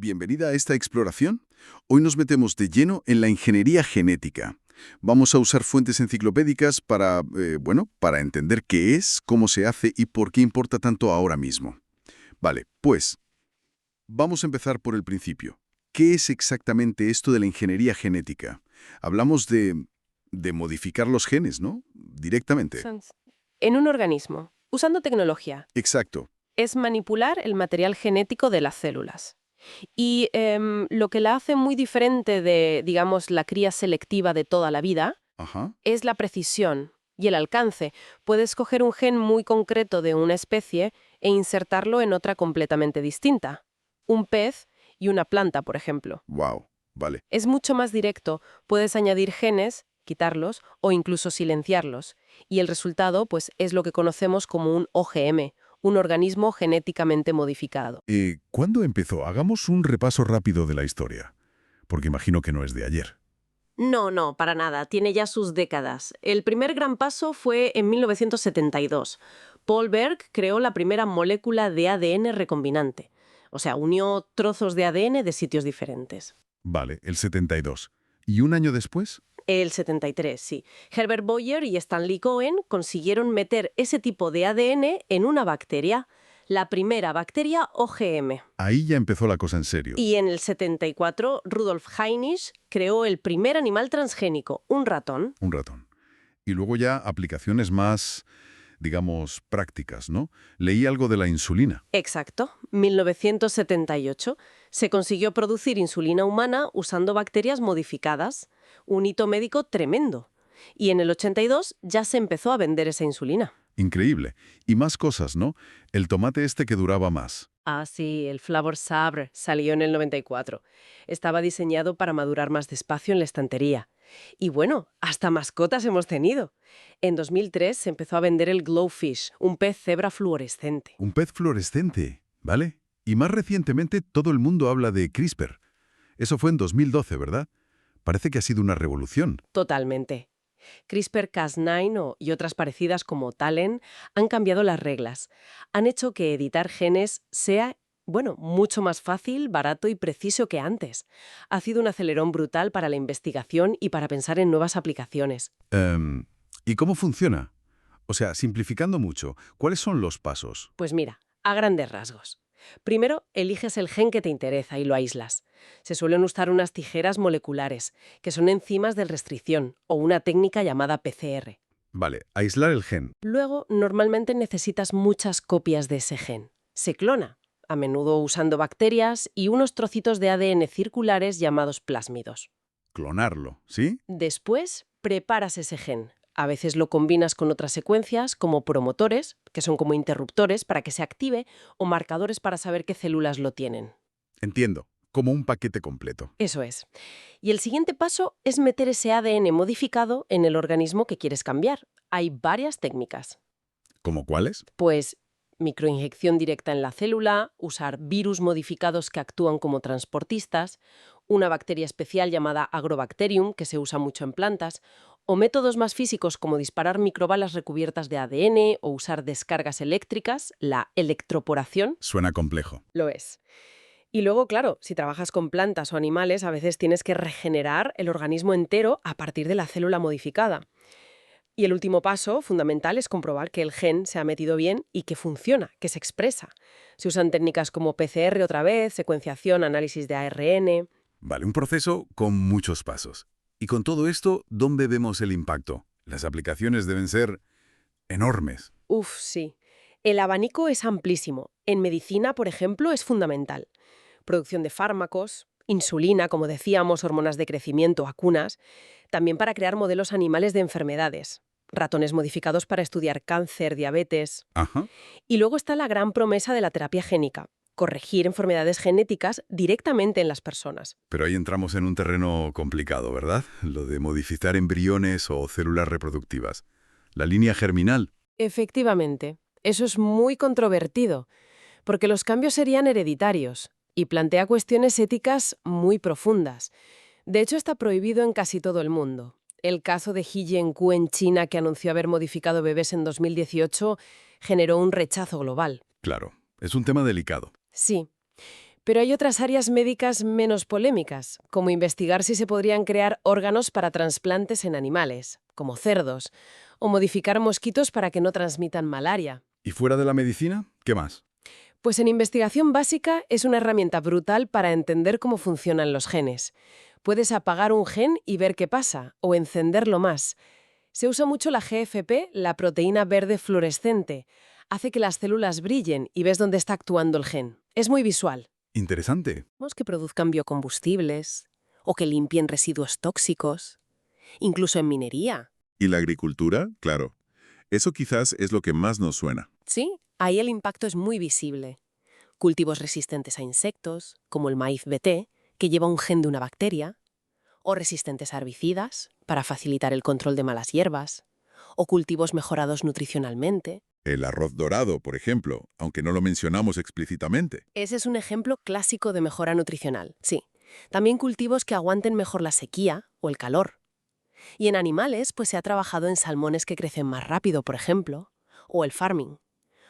bienvenida a esta exploración. Hoy nos metemos de lleno en la ingeniería genética. Vamos a usar fuentes enciclopédicas para entender qué es, cómo se hace y por qué importa tanto ahora mismo. Vale, pues, vamos a empezar por el principio. ¿Qué es exactamente esto de la ingeniería genética? Hablamos de modificar los genes, ¿no? Directamente. En un organismo, usando tecnología, Exacto. es manipular el material genético de las células. Y lo que la hace muy diferente de, digamos, la cría selectiva de toda la vida Ajá. es la precisión y el alcance. Puedes coger un gen muy concreto de una especie e insertarlo en otra completamente distinta. Un pez y una planta, por ejemplo. Wow. Vale. Es mucho más directo, puedes añadir genes, quitarlos o incluso silenciarlos. Y el resultado, pues, es lo que conocemos como un OGM, un organismo genéticamente modificado. ¿Cuándo empezó? Hagamos un repaso rápido de la historia, porque imagino que no es de ayer. No, para nada. Tiene ya sus décadas. El primer gran paso fue en 1972. Paul Berg creó la primera molécula de ADN recombinante. O sea, unió trozos de ADN de sitios diferentes. Vale, el 72. ¿Y un año después? El 73, sí. Herbert Boyer y Stanley Cohen consiguieron meter ese tipo de ADN en una bacteria, la primera bacteria OGM. Ahí ya empezó la cosa en serio. Y en el 74, Rudolf Heinisch creó el primer animal transgénico, un ratón. Un ratón. Y luego ya aplicaciones más, digamos, prácticas, ¿no? Leí algo de la insulina. Exacto, 1978. Se consiguió producir insulina humana usando bacterias modificadas. Un hito médico tremendo. Y en el 82 ya se empezó a vender esa insulina. Increíble. Y más cosas, ¿no? El tomate este que duraba más. Ah, sí, el Flavor Sabre salió en el 94. Estaba diseñado para madurar más despacio en la estantería. Y bueno, hasta mascotas hemos tenido. En 2003 se empezó a vender el Glowfish, un pez cebra fluorescente. Un pez fluorescente, ¿vale? Y más recientemente todo el mundo habla de CRISPR. Eso fue en 2012, ¿verdad? Parece que ha sido una revolución. Totalmente. CRISPR-Cas9 y otras parecidas como Talent han cambiado las reglas. Han hecho que editar genes sea, mucho más fácil, barato y preciso que antes. Ha sido un acelerón brutal para la investigación y para pensar en nuevas aplicaciones. ¿Y cómo funciona? O sea, simplificando mucho, ¿cuáles son los pasos? Pues mira, a grandes rasgos. Primero, eliges el gen que te interesa y lo aíslas. Se suelen usar unas tijeras moleculares, que son enzimas de restricción, o una técnica llamada PCR. Vale, aislar el gen. Luego, normalmente necesitas muchas copias de ese gen. Se clona, a menudo usando bacterias y unos trocitos de ADN circulares llamados plásmidos. Clonarlo, ¿sí? Después, preparas ese gen. A veces lo combinas con otras secuencias, como promotores, que son como interruptores para que se active, o marcadores para saber qué células lo tienen. Entiendo, como un paquete completo. Eso es. Y el siguiente paso es meter ese ADN modificado en el organismo que quieres cambiar. Hay varias técnicas. ¿Cómo cuáles? Pues microinyección directa en la célula, usar virus modificados que actúan como transportistas, una bacteria especial llamada Agrobacterium, que se usa mucho en plantas, o métodos más físicos como disparar microbalas recubiertas de ADN o usar descargas eléctricas, la electroporación. Suena complejo. Lo es. Y luego, claro, si trabajas con plantas o animales, a veces tienes que regenerar el organismo entero a partir de la célula modificada. Y el último paso, fundamental, es comprobar que el gen se ha metido bien y que funciona, que se expresa. Se usan técnicas como PCR otra vez, secuenciación, análisis de ARN. Vale, un proceso con muchos pasos. Y con todo esto, ¿dónde vemos el impacto? Las aplicaciones deben ser enormes. Uf, sí. El abanico es amplísimo. En medicina, por ejemplo, es fundamental. Producción de fármacos, insulina, como decíamos, hormonas de crecimiento, vacunas, también para crear modelos animales de enfermedades, ratones modificados para estudiar cáncer, diabetes. Ajá. Y luego está la gran promesa de la terapia génica, corregir enfermedades genéticas directamente en las personas. Pero ahí entramos en un terreno complicado, ¿verdad? Lo de modificar embriones o células reproductivas. La línea germinal. Efectivamente, eso es muy controvertido, porque los cambios serían hereditarios y plantea cuestiones éticas muy profundas. De hecho, está prohibido en casi todo el mundo. El caso de He Jiankui en China, que anunció haber modificado bebés en 2018, generó un rechazo global. Claro, es un tema delicado. Sí, Pero hay otras áreas médicas menos polémicas, como investigar si se podrían crear órganos para trasplantes en animales, como cerdos, o modificar mosquitos para que no transmitan malaria. ¿Y fuera de la medicina? ¿Qué más? Pues en investigación básica es una herramienta brutal para entender cómo funcionan los genes. Puedes apagar un gen y ver qué pasa, o encenderlo más. Se usa mucho la GFP, la proteína verde fluorescente. Hace que las células brillen y ves dónde está actuando el gen. Es muy visual. Interesante. Que produzcan biocombustibles o que limpien residuos tóxicos, incluso en minería. ¿Y la agricultura? Claro. Eso quizás es lo que más nos suena. Sí, ahí el impacto es muy visible. Cultivos resistentes a insectos, como el maíz BT, que lleva un gen de una bacteria, o resistentes a herbicidas, para facilitar el control de malas hierbas, o cultivos mejorados nutricionalmente. El arroz dorado, por ejemplo, aunque no lo mencionamos explícitamente. Ese es un ejemplo clásico de mejora nutricional, sí. También cultivos que aguanten mejor la sequía o el calor. Y en animales, pues se ha trabajado en salmones que crecen más rápido, por ejemplo, o el farming.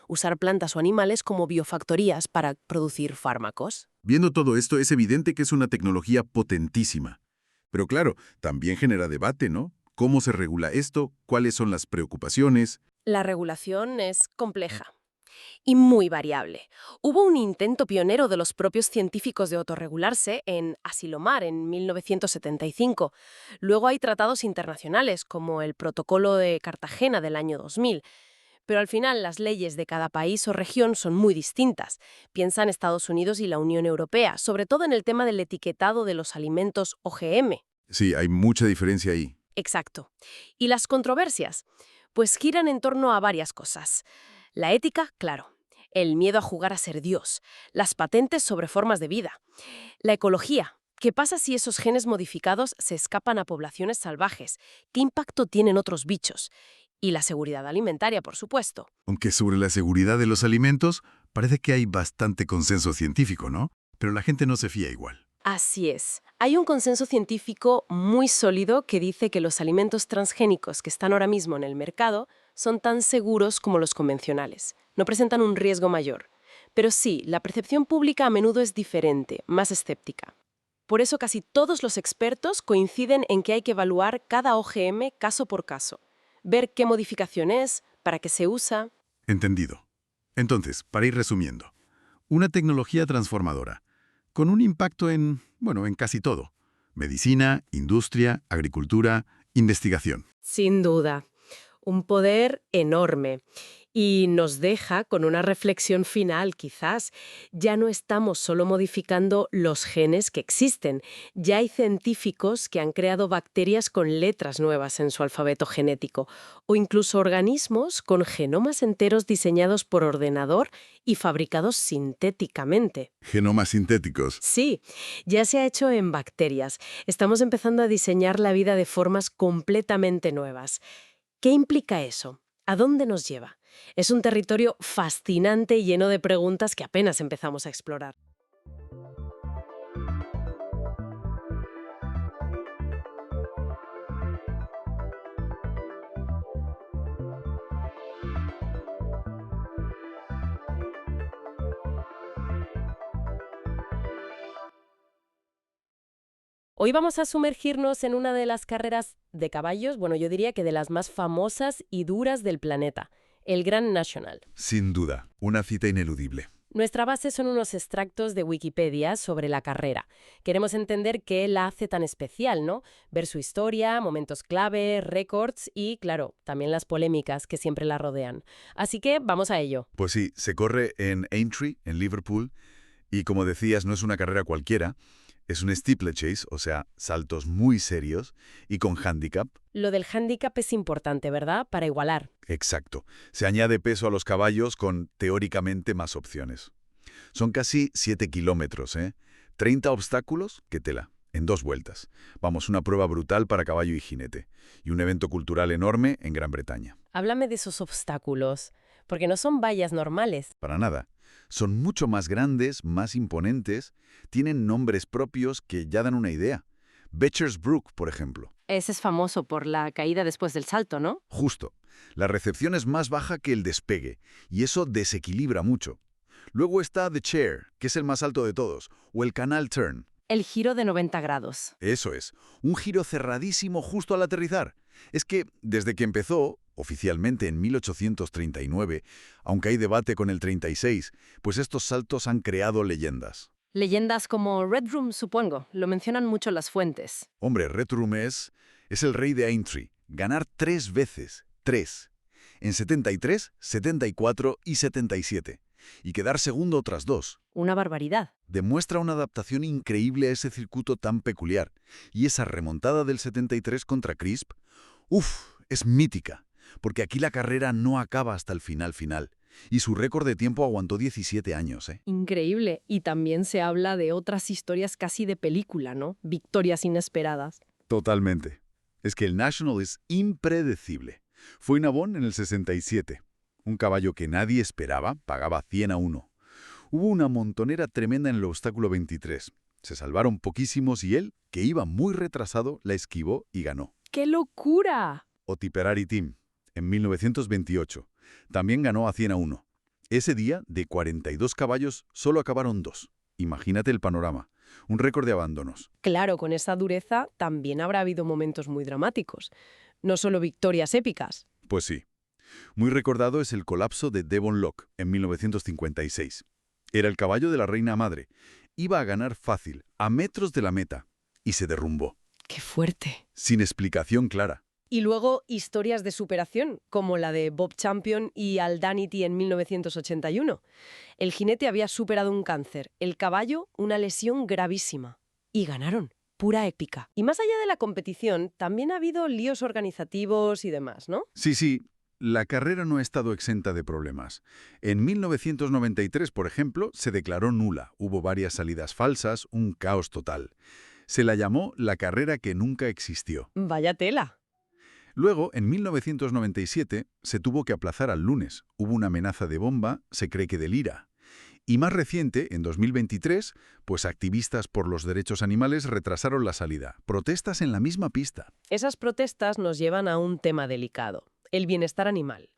Usar plantas o animales como biofactorías para producir fármacos. Viendo todo esto, es evidente que es una tecnología potentísima. Pero claro, también genera debate, ¿no? ¿Cómo se regula esto? ¿Cuáles son las preocupaciones? La regulación es compleja y muy variable. Hubo un intento pionero de los propios científicos de autorregularse en Asilomar en 1975. Luego hay tratados internacionales como el Protocolo de Cartagena del año 2000. Pero al final las leyes de cada país o región son muy distintas. Piensa en Estados Unidos y la Unión Europea, sobre todo en el tema del etiquetado de los alimentos OGM. Sí, hay mucha diferencia ahí. Exacto. ¿Y las controversias? Pues giran en torno a varias cosas. La ética, claro. El miedo a jugar a ser Dios. Las patentes sobre formas de vida. La ecología. ¿Qué pasa si esos genes modificados se escapan a poblaciones salvajes? ¿Qué impacto tienen otros bichos? Y la seguridad alimentaria, por supuesto. Aunque sobre la seguridad de los alimentos, parece que hay bastante consenso científico, ¿no? Pero la gente no se fía igual. Así es. Hay un consenso científico muy sólido que dice que los alimentos transgénicos que están ahora mismo en el mercado son tan seguros como los convencionales. No presentan un riesgo mayor. Pero sí, la percepción pública a menudo es diferente, más escéptica. Por eso casi todos los expertos coinciden en que hay que evaluar cada OGM caso por caso. Ver qué modificación es, para qué se usa. Entendido. Entonces, para ir resumiendo, una tecnología transformadora, con un impacto en casi todo. Medicina, industria, agricultura, investigación. Sin duda. Un poder enorme. Y nos deja con una reflexión final, quizás. Ya no estamos solo modificando los genes que existen. Ya hay científicos que han creado bacterias con letras nuevas en su alfabeto genético, o incluso organismos con genomas enteros diseñados por ordenador y fabricados sintéticamente. Genomas sintéticos. Sí, ya se ha hecho en bacterias. Estamos empezando a diseñar la vida de formas completamente nuevas. ¿Qué implica eso? ¿A dónde nos lleva? Es un territorio fascinante y lleno de preguntas que apenas empezamos a explorar. Hoy vamos a sumergirnos en una de las carreras de caballos, yo diría que de las más famosas y duras del planeta, el Grand National. Sin duda, una cita ineludible. Nuestra base son unos extractos de Wikipedia sobre la carrera. Queremos entender qué la hace tan especial, ¿no? Ver su historia, momentos clave, récords y, claro, también las polémicas que siempre la rodean. Así que vamos a ello. Pues sí, se corre en Aintree, en Liverpool, y como decías, no es una carrera cualquiera. Es un steeplechase, o sea, saltos muy serios y con handicap. Lo del handicap es importante, ¿verdad? Para igualar. Exacto. Se añade peso a los caballos con, teóricamente, más opciones. Son casi 7 kilómetros, ¿eh? 30 obstáculos, qué tela, en 2 vueltas. Vamos, una prueba brutal para caballo y jinete. Y un evento cultural enorme en Gran Bretaña. Háblame de esos obstáculos, porque no son vallas normales. Para nada. Son mucho más grandes, más imponentes, tienen nombres propios que ya dan una idea. Becher's Brook, por ejemplo. Ese es famoso por la caída después del salto, ¿no? Justo. La recepción es más baja que el despegue, y eso desequilibra mucho. Luego está The Chair, que es el más alto de todos, o el Canal Turn. El giro de 90 grados. Eso es, un giro cerradísimo justo al aterrizar. Es que, desde que empezó, oficialmente en 1839, aunque hay debate con el 36, pues estos saltos han creado leyendas. Leyendas como Red Room, supongo, lo mencionan mucho las fuentes. Hombre, Red Room es el rey de Aintree. Ganar 3 veces, 3. En 73, 74 y 77. Y quedar segundo otras 2. Una barbaridad. Demuestra una adaptación increíble a ese circuito tan peculiar. Y esa remontada del 73 contra Crisp, es mítica. Porque aquí la carrera no acaba hasta el final. Y su récord de tiempo aguantó 17 años, ¿eh? Increíble. Y también se habla de otras historias casi de película, ¿no? Victorias inesperadas. Totalmente. Es que el National es impredecible. Fue Nabón en el 67. Un caballo que nadie esperaba pagaba 100-1. Hubo una montonera tremenda en el obstáculo 23. Se salvaron poquísimos y él, que iba muy retrasado, la esquivó y ganó. ¡Qué locura! O Tipperary Team, en 1928. También ganó a 100-1. Ese día, de 42 caballos, solo acabaron 2. Imagínate el panorama. Un récord de abandonos. Claro, con esa dureza también habrá habido momentos muy dramáticos. No solo victorias épicas. Pues sí. Muy recordado es el colapso de Devon Lock en 1956. Era el caballo de la reina madre. Iba a ganar fácil, a metros de la meta, y se derrumbó. ¡Qué fuerte! Sin explicación clara. Y luego historias de superación, como la de Bob Champion y Aldanity en 1981. El jinete había superado un cáncer, el caballo una lesión gravísima. Y ganaron. Pura épica. Y más allá de la competición, también ha habido líos organizativos y demás, ¿no? Sí. La carrera no ha estado exenta de problemas. En 1993, por ejemplo, se declaró nula. Hubo varias salidas falsas, un caos total. Se la llamó la carrera que nunca existió. Vaya tela. Luego, en 1997, se tuvo que aplazar al lunes. Hubo una amenaza de bomba, se cree que del IRA. Y más reciente, en 2023, pues activistas por los derechos animales retrasaron la salida. Protestas en la misma pista. Esas protestas nos llevan a un tema delicado. El bienestar animal.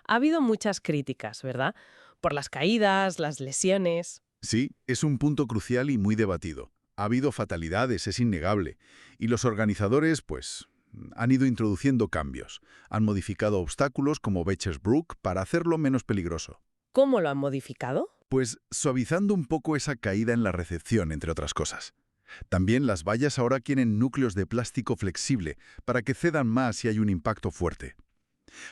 Ha habido muchas críticas, ¿verdad? Por las caídas, las lesiones. Sí, es un punto crucial y muy debatido. Ha habido fatalidades, es innegable. Y los organizadores, pues, han ido introduciendo cambios. Han modificado obstáculos como Becher's Brook para hacerlo menos peligroso. ¿Cómo lo han modificado? Pues suavizando un poco esa caída en la recepción, entre otras cosas. También las vallas ahora tienen núcleos de plástico flexible para que cedan más si hay un impacto fuerte.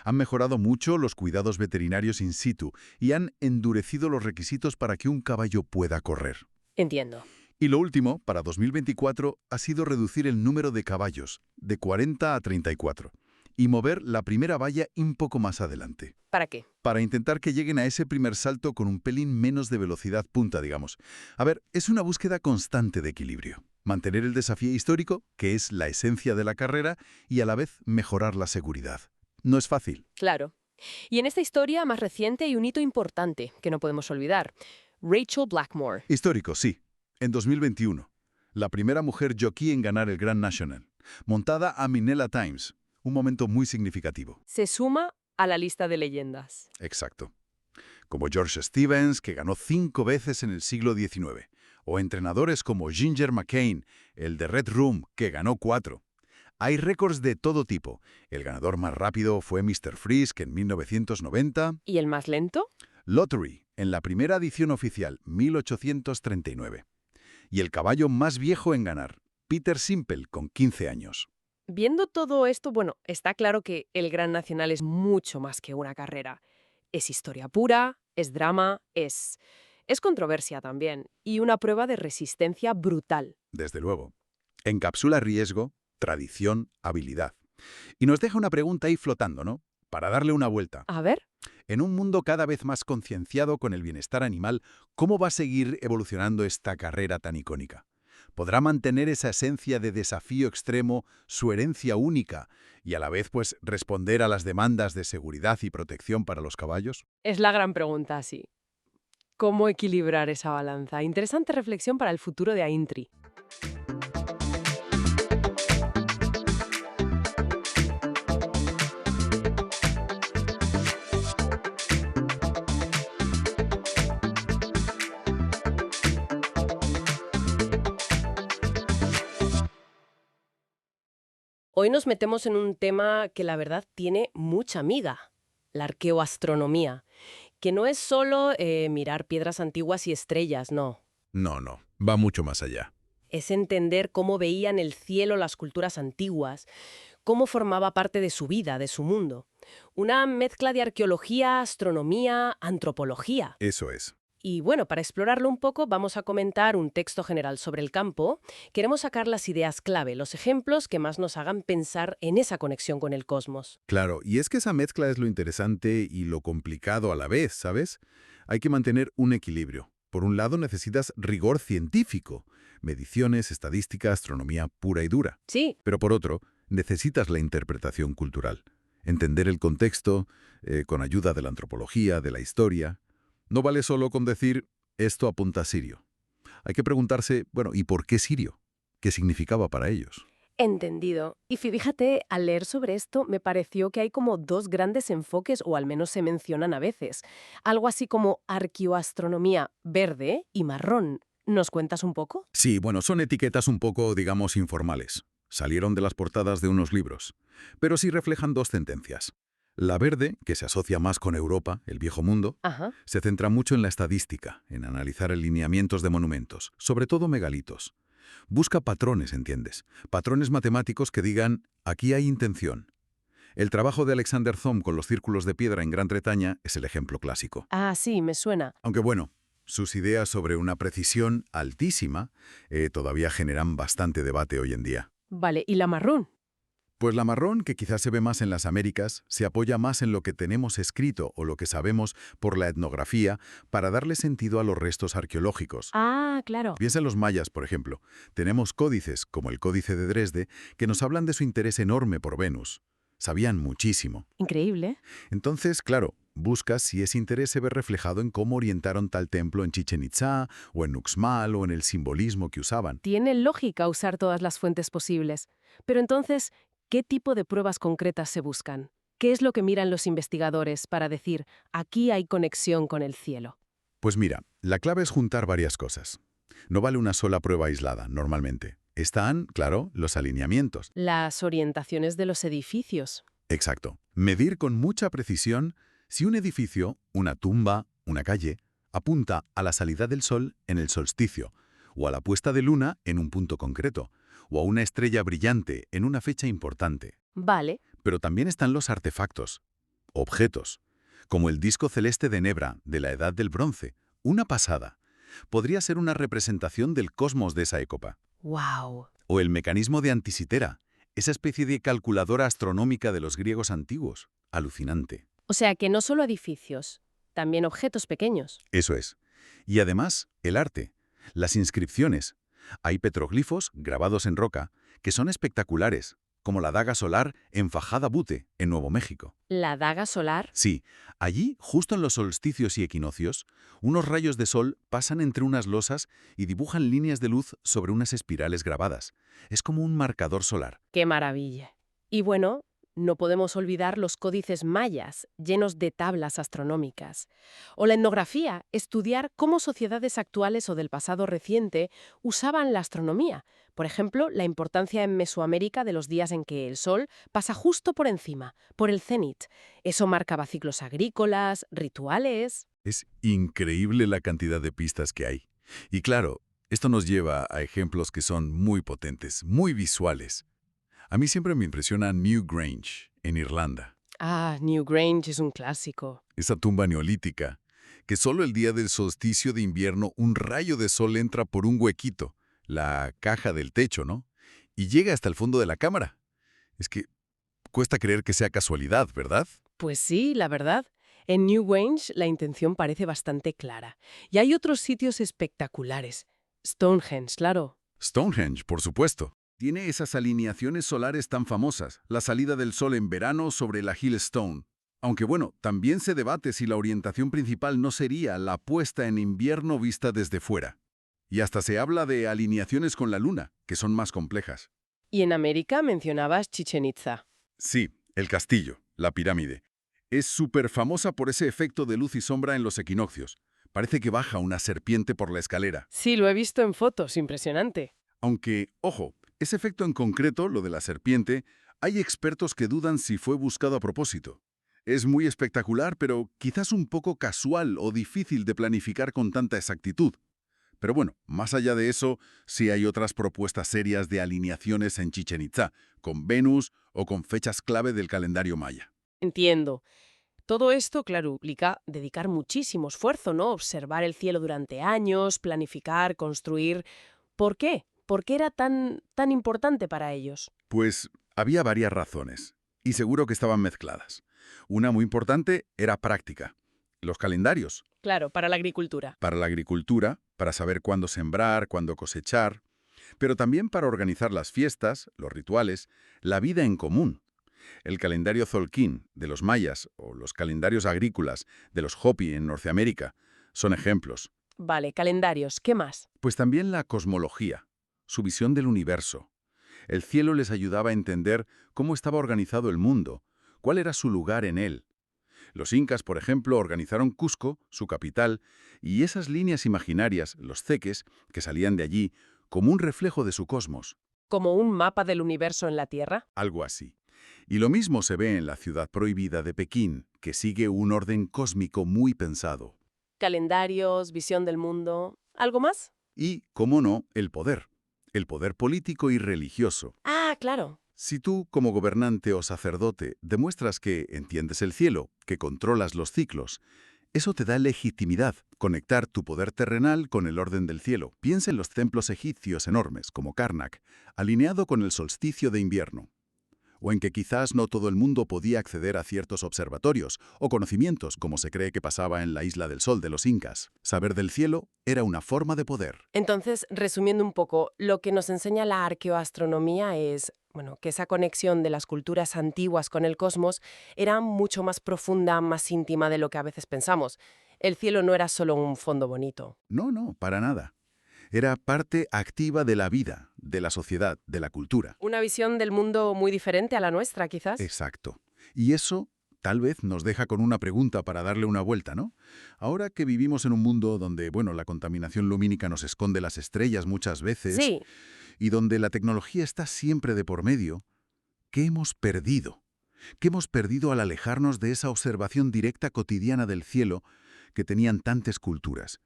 Han mejorado mucho los cuidados veterinarios in situ y han endurecido los requisitos para que un caballo pueda correr. Entiendo. Y lo último, para 2024, ha sido reducir el número de caballos, de 40 a 34, y mover la primera valla un poco más adelante. ¿Para qué? Para intentar que lleguen a ese primer salto con un pelín menos de velocidad punta, digamos. A ver, es una búsqueda constante de equilibrio. Mantener el desafío histórico, que es la esencia de la carrera, y a la vez mejorar la seguridad. No es fácil. Claro. Y en esta historia más reciente hay un hito importante que no podemos olvidar. Rachel Blackmore. Histórico, sí. En 2021. La primera mujer jockey en ganar el Grand National. Montada a Minella Times. Un momento muy significativo. Se suma a la lista de leyendas. Exacto. Como George Stevens, que ganó 5 veces en el siglo XIX. O entrenadores como Ginger McCain, el de Red Room, que ganó 4. Hay récords de todo tipo. El ganador más rápido fue Mr. Frisk en 1990. ¿Y el más lento? Lottery, en la primera edición oficial, 1839. Y el caballo más viejo en ganar, Peter Simple, con 15 años. Viendo todo esto, bueno, está claro que el Gran Nacional es mucho más que una carrera. Es historia pura, es drama, es controversia también, y una prueba de resistencia brutal. Desde luego. Encapsula riesgo, tradición, habilidad. Y nos deja una pregunta ahí flotando, ¿no? Para darle una vuelta. A ver. En un mundo cada vez más concienciado con el bienestar animal, ¿cómo va a seguir evolucionando esta carrera tan icónica? ¿Podrá mantener esa esencia de desafío extremo, su herencia única, y a la vez, pues, responder a las demandas de seguridad y protección para los caballos? Es la gran pregunta, sí. ¿Cómo equilibrar esa balanza? Interesante reflexión para el futuro de Aintree. Hoy nos metemos en un tema que la verdad tiene mucha miga, la arqueoastronomía, que no es solo mirar piedras antiguas y estrellas, no. No, no, va mucho más allá. Es entender cómo veían el cielo las culturas antiguas, cómo formaba parte de su vida, de su mundo. Una mezcla de arqueología, astronomía, antropología. Eso es. Y bueno, para explorarlo un poco vamos a comentar un texto general sobre el campo. Queremos sacar las ideas clave, los ejemplos que más nos hagan pensar en esa conexión con el cosmos. Claro, y es que esa mezcla es lo interesante y lo complicado a la vez, ¿sabes? Hay que mantener un equilibrio. Por un lado necesitas rigor científico, mediciones, estadística, astronomía pura y dura. Sí, Pero por otro, necesitas la interpretación cultural. Entender el contexto, con ayuda de la antropología, de la historia. No vale solo con decir, esto apunta a Sirio. Hay que preguntarse, bueno, ¿y por qué Sirio? ¿Qué significaba para ellos? entendido. Y fíjate, al leer sobre esto me pareció que hay como dos grandes enfoques, o al menos se mencionan a veces. Algo así como arqueoastronomía verde y marrón. ¿Nos cuentas un poco? Sí, bueno, son etiquetas un poco, digamos, informales. Salieron de las portadas de unos libros. Pero sí reflejan dos tendencias. La verde, que se asocia más con Europa, el viejo mundo, Ajá. se centra mucho en la estadística, en analizar alineamientos de monumentos, sobre todo megalitos. Busca patrones, ¿entiendes? Patrones matemáticos que digan, aquí hay intención. El trabajo de Alexander Thom con los círculos de piedra en Gran Bretaña es el ejemplo clásico. Ah, sí, me suena. Aunque bueno, sus ideas sobre una precisión altísima todavía generan bastante debate hoy en día. Vale, ¿y la marrón? Pues la marrón, que quizás se ve más en las Américas, se apoya más en lo que tenemos escrito o lo que sabemos por la etnografía para darle sentido a los restos arqueológicos. Ah, claro. Piensa en los mayas, por ejemplo. Tenemos códices, como el Códice de Dresde, que nos hablan de su interés enorme por Venus. Sabían muchísimo. Increíble. Entonces, claro, buscas si ese interés se ve reflejado en cómo orientaron tal templo en Chichén Itzá, o en Uxmal, o en el simbolismo que usaban. Tiene lógica usar todas las fuentes posibles. Pero entonces, ¿qué tipo de pruebas concretas se buscan? ¿Qué es lo que miran los investigadores para decir, aquí hay conexión con el cielo? Pues mira, la clave es juntar varias cosas. No vale una sola prueba aislada, normalmente. Están, claro, los alineamientos. Las orientaciones de los edificios. Exacto. Medir con mucha precisión si un edificio, una tumba, una calle, apunta a la salida del sol en el solsticio, o a la puesta de luna en un punto concreto, o a una estrella brillante en una fecha importante. Vale. Pero también están los artefactos, objetos, como el disco celeste de Nebra, de la Edad del Bronce, una pasada. Podría ser una representación del cosmos de esa época. ¡Wow! O el mecanismo de Antisitera, esa especie de calculadora astronómica de los griegos antiguos. Alucinante. O sea que no solo edificios, también objetos pequeños. Eso es. Y además, el arte, las inscripciones. Hay petroglifos grabados en roca que son espectaculares, como la daga solar en Fajada Butte, en Nuevo México. La daga solar. Sí, allí, justo en los solsticios y equinoccios, unos rayos de sol pasan entre unas losas y dibujan líneas de luz sobre unas espirales grabadas. Es como un marcador solar. ¡Qué maravilla! Y bueno, no podemos olvidar los códices mayas, llenos de tablas astronómicas. O la etnografía, estudiar cómo sociedades actuales o del pasado reciente usaban la astronomía. Por ejemplo, la importancia en Mesoamérica de los días en que el Sol pasa justo por encima, por el cenit. Eso marcaba ciclos agrícolas, rituales. Es increíble la cantidad de pistas que hay. Y claro, esto nos lleva a ejemplos que son muy potentes, muy visuales. A mí siempre me impresiona Newgrange, en Irlanda. Ah, Newgrange es un clásico. Esa tumba neolítica, que solo el día del solsticio de invierno un rayo de sol entra por un huequito, la caja del techo, ¿no? Y llega hasta el fondo de la cámara. Es que cuesta creer que sea casualidad, ¿verdad? Pues sí, la verdad. En Newgrange la intención parece bastante clara. Y hay otros sitios espectaculares. Stonehenge, claro. Stonehenge, por supuesto. Tiene esas alineaciones solares tan famosas, la salida del sol en verano sobre la Hill Stone. Aunque bueno, también se debate si la orientación principal no sería la puesta en invierno vista desde fuera. Y hasta se habla de alineaciones con la luna, que son más complejas. Y en América mencionabas Chichén Itzá. Sí, el castillo, la pirámide. Es súper famosa por ese efecto de luz y sombra en los equinoccios. Parece que baja una serpiente por la escalera. Sí, lo he visto en fotos, impresionante. Aunque, ojo, ese efecto en concreto, lo de la serpiente, Hay expertos que dudan si fue buscado a propósito. Es muy espectacular, pero quizás un poco casual o difícil de planificar con tanta exactitud. Pero bueno, más allá de eso, sí hay otras propuestas serias de alineaciones en Chichén Itzá, con Venus o con fechas clave del calendario maya. Entiendo. Todo esto, claro, implica dedicar muchísimo esfuerzo, ¿no? Observar el cielo durante años, planificar, construir. ¿Por qué? ¿Por qué era tan importante para ellos? Pues había varias razones, y seguro que estaban mezcladas. Una muy importante era práctica. Los calendarios, Claro, para la agricultura. para la agricultura, para saber cuándo sembrar, cuándo cosechar, pero también para organizar las fiestas, los rituales, la vida en común. El calendario Tzolk'in de los mayas o los calendarios agrícolas de los Hopi en Norteamérica son ejemplos. Vale, calendarios. ¿Qué más? Pues también la cosmología, su visión del universo. El cielo les ayudaba a entender cómo estaba organizado el mundo, cuál era su lugar en él. Los incas, por ejemplo, organizaron Cusco, su capital, y esas líneas imaginarias, los ceques, que salían de allí, como un reflejo de su cosmos. ¿Como un mapa del universo en la Tierra? Algo así. Y lo mismo se ve en la ciudad prohibida de Pekín, que sigue un orden cósmico muy pensado. Calendarios, visión del mundo. ¿Algo más? Y, cómo no, el poder político y religioso. Ah, claro. Si tú, como gobernante o sacerdote, demuestras que entiendes el cielo, que controlas los ciclos, eso te da legitimidad, conectar tu poder terrenal con el orden del cielo. Piensa en los templos egipcios enormes, como Karnak, alineado con el solsticio de invierno. O en que quizás no todo el mundo podía acceder a ciertos observatorios o conocimientos, como se cree que pasaba en la Isla del Sol de los incas. Saber del cielo era una forma de poder. Entonces, resumiendo un poco, lo que nos enseña la arqueoastronomía es, bueno, que esa conexión de las culturas antiguas con el cosmos era mucho más profunda, más íntima de lo que a veces pensamos. El cielo no era solo un fondo bonito. No, para nada. Era parte activa de la vida, de la sociedad, de la cultura. Una visión del mundo muy diferente a la nuestra, quizás. Exacto. Y eso tal vez nos deja con una pregunta para darle una vuelta, ¿no? Ahora que vivimos en un mundo donde, bueno, la contaminación lumínica nos esconde las estrellas muchas veces Sí, y donde la tecnología está siempre de por medio, ¿qué hemos perdido? ¿Qué hemos perdido al alejarnos de esa observación directa cotidiana del cielo que tenían tantas culturas?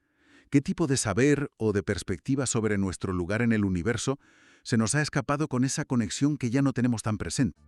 ¿Qué tipo de saber o de perspectiva sobre nuestro lugar en el universo se nos ha escapado con esa conexión que ya no tenemos tan presente?